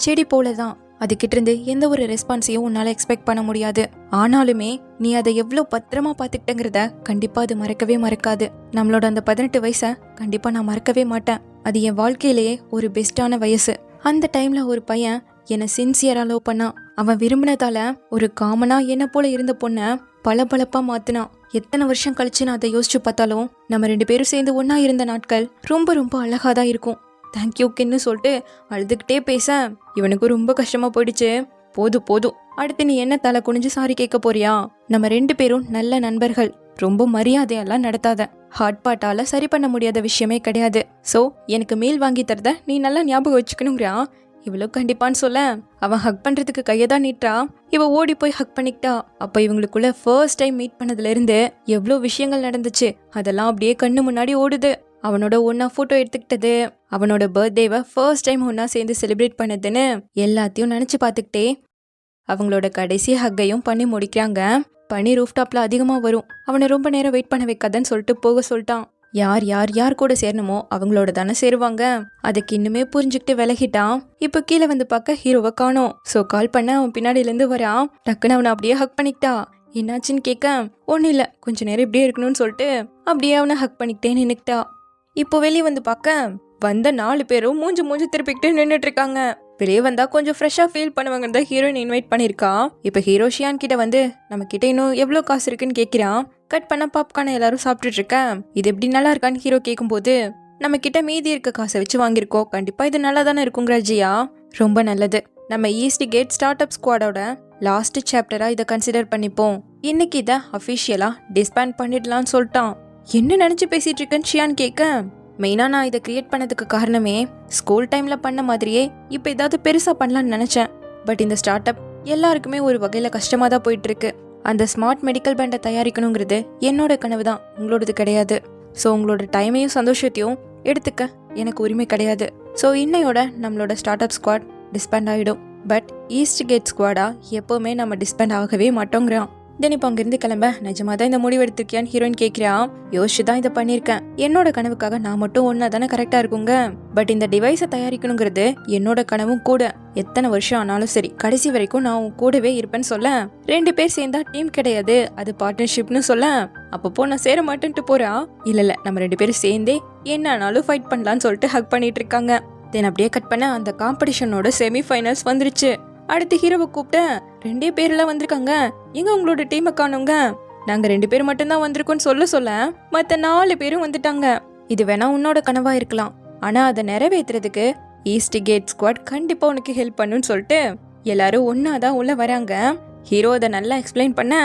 செடி போலதான். அதுகிட்ட இருந்து எந்த ஒரு ரெஸ்பான்ஸையும் உன்னால எக்ஸ்பெக்ட் பண்ண முடியாது. ஆனாலுமே நீ அதை எவ்வளவு பத்திரமா பாத்துக்கிட்டங்கிறத கண்டிப்பா அது மறக்கவே மறக்காது. நம்மளோட அந்த 18 வயசை கண்டிப்பா நான் மறக்கவே மாட்டேன். அது என் வாழ்க்கையிலேயே ஒரு பெஸ்டான வயசு. அந்த டைம்ல ஒரு பையன் என்னை சின்சியரா லவ் பண்ணான். அவன் விரும்பினதால ஒரு காமனா என்ன போல இருந்த பொண்ணை பளபளப்பா மாத்தினான். எத்தனை வருஷம் கழிச்சு நான் அதை யோசிச்சு பார்த்தாலும் நம்ம 2 பேரும் சேர்ந்து ஒன்னா இருந்த நாட்கள் ரொம்ப ரொம்ப அழகாதான் இருக்கும். தேங்க்யூ கின்னு சொல்லிட்டு அழுதுகிட்டே பேச இவனுக்கு ரொம்ப கஷ்டமா போயிடுச்சு. போதும், அடுத்து நீ என்ன தலை குனிஞ்சு சாரி கேட்க போறியா? நம்ம 2 பேரும் நல்ல நண்பர்கள், ரொம்ப மரியாதையெல்லாம் நடத்தாத. ஹார்ட் பார்ட்டால சரி பண்ண முடியாத விஷயமே கிடையாது. ஸோ எனக்கு மீல் வாங்கி தரத நீ நல்லா ஞாபகம் வச்சுக்கணுங்கிறா. இவ்வளோ கண்டிப்பான்னு சொல்ல அவன் ஹக் பண்றதுக்கு கையை தான் நீட்டா. இவ ஓடி போய் ஹக் பண்ணிக்கிட்டா. அப்ப இவங்களுக்குள்ள ஃபர்ஸ்ட் டைம் மீட் பண்ணதுல இருந்து எவ்வளோ விஷயங்கள் நடந்துச்சு அதெல்லாம் அப்படியே கண்ணு முன்னாடி ஓடுது. அவனோட ஒன்னா போட்டோ எடுத்துக்கிட்டது, அவனோட பர்த்டேவை ஃபர்ஸ்ட் டைம் ஒன்னா சேர்ந்து செலிப்ரேட் பண்ணதுன்னு எல்லாத்தையும் நினைச்சு பார்த்துக்கிட்டே அவங்களோட கடைசி ஹக்கையும் பண்ணி முடிக்கிறாங்க. பனி ரூஃப்டாப்ல அதிகமா வரும். அவனை ரொம்ப நேரம் வெயிட் பண்ண வைக்காதன்னு சொல்லிட்டு போக சொல்லிட்டான். யார் யார் யார் கூட சேரணுமோ அவங்களோட தானே சேருவாங்க. அதுக்கு இன்னுமே புரிஞ்சுக்கிட்டு விலகிட்டான். இப்ப கீழே வந்து பார்க்க ஹீரோவை காணோம். சோ கால் பண்ண அவன் பின்னாடில இருந்து வரான். டக்குன்னு அவனை அப்படியே ஹக் பண்ணிக்கிட்டா. என்னாச்சுன்னு கேட்க ஒன்னும் இல்ல, கொஞ்ச நேரம் இப்படியே இருக்கணும்னு சொல்லிட்டு அப்படியே அவனை ஹக் பண்ணிக்கிட்டே நின்னுக்கிட்டா. இப்போ வெளியே வந்து பார்க்க வந்த 4 பேரும் மூஞ்சி திருப்பிக்கிட்டு நின்றுட்டு இருக்காங்க. வெளியே வந்தா கொஞ்சம் ஃப்ரெஷ்ஷா ஃபீல் பண்ணுவாங்கன்னு தான் ஹீரோயின் இன்வைட் பண்ணிருக்கா. இப்ப ஹீரோ ஷியான் கிட்ட வந்து நம்ம கிட்ட இன்னும் எவ்வளவு காசு இருக்குன்னு கேட்கிறான். கட் பண்ண பாப்கார்ன் எல்லாரும் சாப்பிட்டுட்டு இருக்கேன். இது எப்படி நல்லா இருக்கான்னு ஹீரோ கேட்கும்போது நம்ம கிட்ட மீதி இருக்க காசை வச்சு வாங்கியிருக்கோம், கண்டிப்பா இது நல்லா தானே இருக்குங்கிற ஜியா. ரொம்ப நல்லது, நம்ம ஈஸ்ட் கேட் ஸ்டார்ட் அப் ஸ்குவாடோட லாஸ்ட் சாப்டரா இதை கன்சிடர் பண்ணிப்போம். இன்னைக்கு இதை அஃபிஷியலா டிஸ்பேண்ட் பண்ணிடலான்னு சொல்லிட்டான். என்ன நினைச்சு பேசிட்டு இருக்கேன்னு ஷியான் கேட்க மெயினா நான் இதை கிரியேட் பண்ணதுக்கு காரணமே ஸ்கூல் டைம்ல பண்ண மாதிரியே இப்ப ஏதாவது பெருசா பண்ணலாம்னு நினைச்சேன். பட் இந்த ஸ்டார்ட் அப் எல்லாருக்குமே ஒரு வகையில கஷ்டமா தான் போயிட்டு இருக்கு. அந்த ஸ்மார்ட் மெடிக்கல் பேண்டை தயாரிக்கணுங்கிறது என்னோட கனவு தான், உங்களோடது கிடையாது. ஸோ உங்களோட டைமையும் சந்தோஷத்தையும் எடுத்துக்க எனக்கு உரிமை கிடையாது. ஸோ இன்னையோட நம்மளோட ஸ்டார்ட் அப் ஸ்குவாட் டிஸ்பேண்ட் ஆகிடும். பட் ஈஸ்ட் கேட் ஸ்குவாடா எப்பவுமே நம்ம டிஸ்பேண்ட் ஆகவே மாட்டோங்கிறான். தென் இப்போ அங்கிருந்து கிளம்ப நிஜமா தான் இந்த முடிவு எடுத்திருக்கியான்னு ஹீரோயின் கேட்கிறான். யோசிச்சு தான் இதை பண்ணியிருக்கேன். என்னோட கனவுக்காக நான் மட்டும் ஒன்னா தானே கரெக்டா இருக்குங்க. பட் இந்த டிவைஸை தயாரிக்கணுங்கிறது என்னோட கனவும் கூட. எத்தனை வருஷம் ஆனாலும் சரி கடைசி வரைக்கும் நான் உன் கூடவே இருப்பேன்னு சொல்ல 2 பேர் சேர்ந்தா டீம் கிடையாது, அது பார்ட்னர்ஷிப்னு சொல்ல அப்பப்போ நான் சேர மாட்டேன்ட்டு போறா. இல்ல நம்ம 2 பேரும் சேர்ந்தே என்ன ஆனாலும் ஃபைட் பண்ணலான்னு சொல்லிட்டு ஹக் பண்ணிட்டு இருக்காங்க. தென் அப்படியே கட் பண்ண அந்த காம்படிஷனோட செமி ஃபைனல்ஸ் வந்துருச்சு. அடுத்து ஹீரோவை கூப்பிட்ட 2 பேர்லாம் வந்திருக்காங்க, எங்க உங்களோட டீமை காணுங்க. நாங்க 2 பேர் மட்டும்தான் வந்திருக்கோம்னு சொல்ல மத்த 4 பேரும் வந்துட்டாங்க. இது வேணா உன்னோட கனவா இருக்கலாம், ஆனா அதை நிறைவேற்றுறதுக்கு ஈஸ்ட் கேட் ஸ்குவாட் கண்டிப்பா உனக்கு ஹெல்ப் பண்ணுன்னு சொல்லிட்டு எல்லாரும் ஒன்னாதான் உள்ள வராங்க. ஹீரோ அதை நல்லா எக்ஸ்பிளைன் பண்ண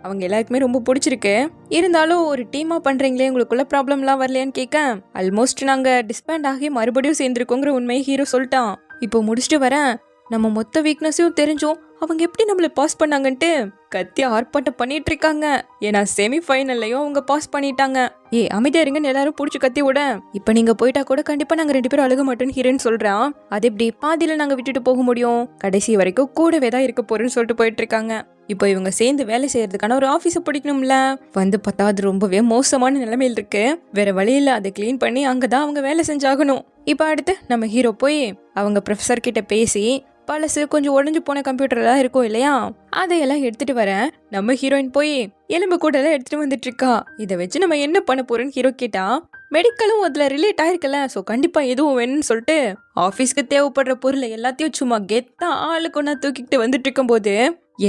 அவங்க எல்லாருக்குமே ரொம்ப பிடிச்சிருக்கு. இருந்தாலும் ஒரு டீமா பண்றீங்களே, உங்களுக்குள்ள ப்ராப்ளம்லாம் வரலையான்னு கேட்க ஆல்மோஸ்ட் நாங்க டிஸ்பேண்ட் ஆகி மறுபடியும் சேர்ந்துருக்கோங்கிற உண்மையை ஹீரோ சொல்லிட்டான். இப்போ முடிச்சுட்டு வரேன், நம்ம மொத்த வீக்னஸையும் தெரிஞ்சோம் அவங்க எப்படி நம்மள பாஸ் பண்ணாங்கன்ட்டு கத்தி ஆர்ப்பாட்டம் பண்ணிட்டு இருக்காங்க. ஏன்னா செமி ஃபைனல்லையும் அவங்க பாஸ் பண்ணிட்டாங்க. அமைதியா இருங்கன்னு எல்லாரும் புடிச்சு கத்தி விட இப்ப நீங்க போயிட்டா கூட கண்டிப்பா நாங்க 2 பேரும் அழுக மாட்டோம்னு ஹீரோன்னு சொல்றான். அது எப்படி பாதியில நாங்க விட்டுட்டு போக முடியும், கடைசி வரைக்கும் கூடவே தான் இருக்க போறேன்னு சொல்லிட்டு போயிட்டு இருக்காங்க. இப்போ இவங்க சேர்ந்து வேலை செய்யறதுக்கான ஒரு ஆபீஸ பிடிக்கணும்ல. வந்து பார்த்தா அது ரொம்பவே மோசமான நிலைமையில் இருக்கு. வேற வழியில அதை கிளீன் பண்ணி அங்கதான் அவங்க வேலை செஞ்சாகணும். இப்ப அடுத்து நம்ம ஹீரோ போய் அவங்க ப்ரொஃபசர் கிட்ட பேசி பழசு கொஞ்சம் உடஞ்சு போன கம்ப்யூட்டர்லாம் இருக்கும் இல்லையா, அதையெல்லாம் எடுத்துட்டு வர நம்ம ஹீரோயின் போய் எலும்பு கூட எல்லாம் எடுத்துட்டு வந்துட்டு இருக்கா. இதை வச்சு நம்ம என்ன பண்ண போறோம்னு ஹீரோ கேட்டா மெடிக்கலும் அதுல ரிலேட் ஆயிருக்கல, சோ கண்டிப்பா எதுவும் வேணும்னு சொல்லிட்டு ஆபீஸ்க்கு தேவைப்படுற பொருளை எல்லாத்தையும் சும்மா கெத்தா ஆளுக்கு ஒன்னா தூக்கிட்டு வந்துட்டு இருக்கும் போது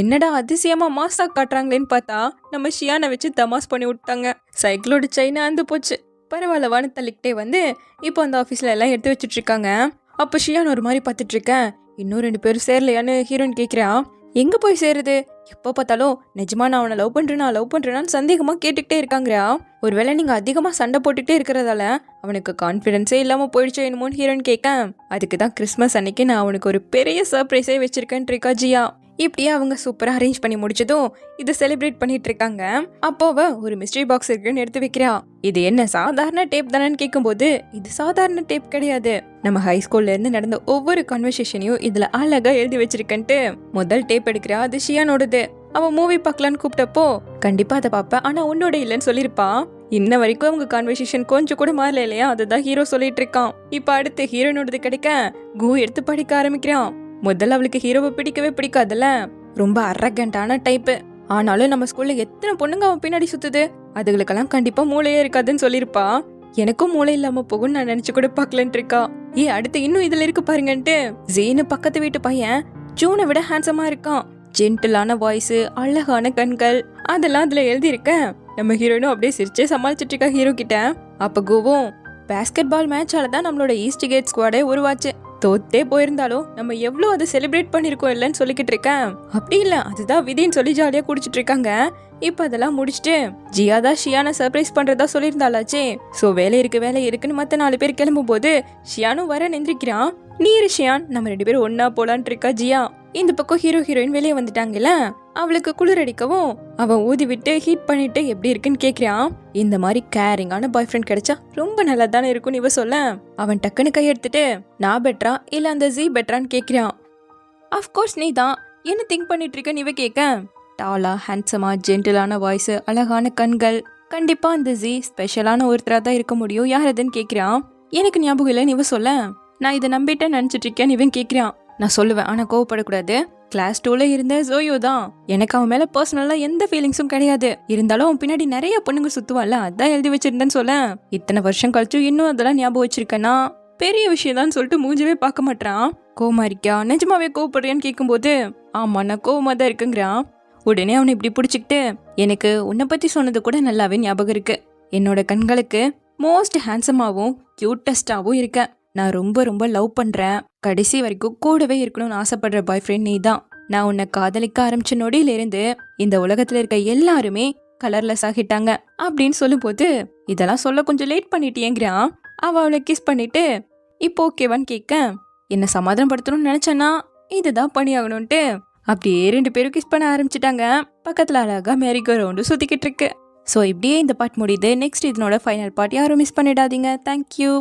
என்னடா அதிசயமா மாசா காட்டுறாங்களேன்னு பார்த்தா நம்ம ஷியானை வச்சு தமாஸ் பண்ணி விட்டாங்க. சைக்கிளோட செயினா அந்து போச்சு. பரவாயில்லவான்னு தள்ளிக்கிட்டே வந்து இப்போ அந்த ஆபீஸ்ல எல்லாம் எடுத்து வச்சுட்டு இருக்காங்க. அப்ப ஷியான் ஒரு மாதிரி பார்த்துட்டு இருக்கேன். இன்னும் 2 பேரும் சேரலையான்னு ஹீரோயின் கேட்கிறா. எங்க போய் சேருது, எப்போ பார்த்தாலும் நிஜமா நான் அவனை லவ் பண்றேனான்னு சந்தேகமா கேட்டுக்கிட்டே இருக்காங்கிறா. ஒருவேளை நீங்க அதிகமா சண்டை போட்டுக்கிட்டே இருக்கிறதால அவனுக்கு கான்ஃபிடென்ஸே இல்லாம போயிடுச்சு என்னமோன்னு ஹீரோயின் கேட்க அதுக்குதான் கிறிஸ்மஸ் அன்னைக்கு நான் அவனுக்கு ஒரு பெரிய சர்ப்ரைஸே வச்சிருக்கேன் இருக்கா ஜியா. இப்படியே அவங்க சூப்பரா அரேஞ்ச் பண்ணி முடிச்சதும் இதை செலிப்ரேட் பண்ணிட்டு இருக்காங்க. அப்போ அவ ஒரு மிஸ்ட்ரி பாக்ஸ் இருக்குன்னு எடுத்து வைக்கிறா. இது என்ன சாதாரண டேப் தானேன்னு கேட்கும்போது இது சாதாரண டேப் கிடையாது, நம்ம ஹை ஸ்கூல்ல இருந்து நடந்த ஒவ்வொரு கன்வர்சேஷனையும் இதுல அழகா எழுதி வச்சிருக்கேன்ட்டு முதல் டேப் எடுக்கிறா. அது ஷியானோடது. அவன் மூவி பார்க்கலான்னு கூப்பிட்டப்போ கண்டிப்பா அதை பாப்பேன், ஆனா உன்னோட இல்லைன்னு சொல்லிருப்பான். இன்ன வரைக்கும் அவங்க கான்வர்சேஷன் கொஞ்சம் கூட மாறல இல்லையா, அதுதான் ஹீரோ சொல்லிட்டு இருக்கான். இப்ப அடுத்து ஹீரோனோடது கிடைக்க கு எடுத்து படிக்க ஆரம்பிக்கிறான். முதல்ல அவளுக்கு ஹீரோவை பிடிக்கவே பிடிக்காதுல்ல, ரொம்ப அரகண்டான டைப்பு. ஆனாலும் நம்ம ஸ்கூல்ல எத்தனை பொண்ணுங்க அவன் பின்னாடி சுத்துது, அதுகளுக்கெல்லாம் கண்டிப்பா மூளையே இருக்காதுன்னு சொல்லிருப்பா. எனக்கும் மூளை இல்லாம போகும்னு நான் நினைச்சு கூட பாக்கலன்ட்டு இருக்கா. அடுத்து இன்னும் இதுல இருக்கு பாருங்கன்ட்டு ஜீனு பக்கத்து வீட்டு பையன் ஜூனை விட ஹேண்ட்ஸமா இருக்கான். ஜென்டிலான வாய்ஸ், அழகான கண்கள், அதெல்லாம் அதுல எழுதி இருக்க. நம்ம ஹீரோயினும் அப்படியே சிரிச்சே சமாளிச்சுட்டு இருக்கா ஹீரோ கிட்ட. அப்ப கோவும் பாஸ்கெட் பால் மேட்சால தான் நம்மளோட ஈஸ்ட் கேட் ஸ்குவாடே உருவாச்சு. தோத்தே போயிருந்தாலும் நம்ம எவ்வளோ அதை செலிப்ரேட் பண்ணிருக்கோம் இல்லைன்னு சொல்லிக்கிட்டு இருக்கேன். அப்படி இல்ல, அதுதான் விதின்னு சொல்லி ஜாலியா குடிச்சிட்டு இருக்காங்க. இப்ப அதெல்லாம் முடிச்சுட்டு ஜியா தான் ஷியானை சர்ப்ரைஸ் பண்றதா சொல்லியிருந்தாளாச்சே. சோ வேலை இருக்குன்னு மத்த 4 பேர் கிளம்பும் போது ஷியானும் வர நின்றுக்கிறான். நீரு ஷியான், நம்ம 2 பேரும் ஒன்னா போலான் இருக்கா ஜியா. இந்த பக்கம் ஹீரோயின் வெளியே வந்துட்டாங்கல்ல, அவளுக்கு குளிர் அடிக்கவும் அவன் ஊதி விட்டு ஹீட் பண்ணிட்டு எப்படி இருக்குன்னு கேக்குறான். இந்த மாதிரி கேரிங்கான பாய் ஃப்ரெண்ட் கிடைச்சா ரொம்ப நல்லா தானே இருக்கும்னு இவ சொல்ல, அவன் டக்குன்னு கையெடுத்துட்டு நான் பெட்ரா இல்ல அந்த ஜி பெட்ரான்னு கேக்குறான். அஃப்கோர்ஸ் நீ தான், என்ன திங்க் பண்ணிட்டு இருக்கன்னு இவ கேட்க, டாலா ஹேண்ட்ஸமா ஜென்டிலான வாய்ஸ், அழகான கண்கள், கண்டிப்பா அந்த ஜி ஸ்பெஷலான ஒருத்தரா தான் இருக்க முடியும். யார் அதுன்னு கேக்குறான். எனக்கு ஞாபகம் இல்லைன்னு இவ சொல்ல, நான் இதை நம்பிட்டேன்னு நினைச்சிட்டு இருக்கேன்னு இவன் கேக்குறான். நான் சொல்லுவேன், ஆனா கோவப்படக்கூடாது. கிளாஸ் 2ல இருந்த ஜோயோ தான். எனக்கு அவன் மேல பர்சனலா எந்த ஃபீலிங்ஸும் கிடையாது. இருந்தாலும் அவன் பின்னாடி நிறைய பொண்ணுங்க சுத்துவாள்ல, அதான் எழுதி வச்சிருந்தேன்னு சொல்ல, இத்தனை வருஷம் கழிச்சு இன்னும் அதெல்லாம் ஞாபகம் வச்சிருக்கேன்னா பெரிய விஷயம் தான் சொல்லிட்டு மூஞ்சவே பார்க்க மாட்டான். கோவமா இருக்கியா, நிஜமாவே கோவப்படுறியான்னு கேட்கும்போது ஆமா நான் கோவமா தான் இருக்குங்கிறான். உடனே அவனை இப்படி பிடிச்சிக்கிட்டு, எனக்கு உன்னை பத்தி சொன்னது கூட நல்லாவே ஞாபகம் இருக்கு. என்னோட கண்களுக்கு மோஸ்ட் ஹேண்ட்ஸமாவும் கியூட்டஸ்டாவும் இருக்க. நான் ரொம்ப ரொம்ப லவ் பண்றேன். கடைசி வரைக்கும் கூடவே இருக்கணும்னு ஆசைப்படுற பாய் ஃப்ரெண்ட் நீ தான். நான் உன்னை காதலிக்க ஆரம்பிச்ச நொடியிலிருந்து இந்த உலகத்துல இருக்க எல்லாருமே கலர்லெஸ் ஆகிட்டாங்க அப்படின்னு சொல்லும் போது, இதெல்லாம் சொல்ல கொஞ்சம் லேட் பண்ணிட்டேங்கிறான். அவளை கிஸ் பண்ணிட்டு இப்போ ஓகேவான்னு கேட்க, என்ன சமாதானப்படுத்தணும்னு நினைச்சேன்னா இதுதான் பண்ணியாகணும்ட்டு அப்படியே 2 பேரும் கிஸ் பண்ண ஆரம்பிச்சிட்டாங்க. பக்கத்துல அழகா மேரிகோ ரவுண்டு சுத்திக்கிட்டு இருக்கு. ஸோ இப்படியே இந்த பார்ட் முடியுது. நெக்ஸ்ட் இதனோட ஃபைனல் பார்ட் யாரும் மிஸ் பண்ணிடாதீங்க. தேங்க்யூ.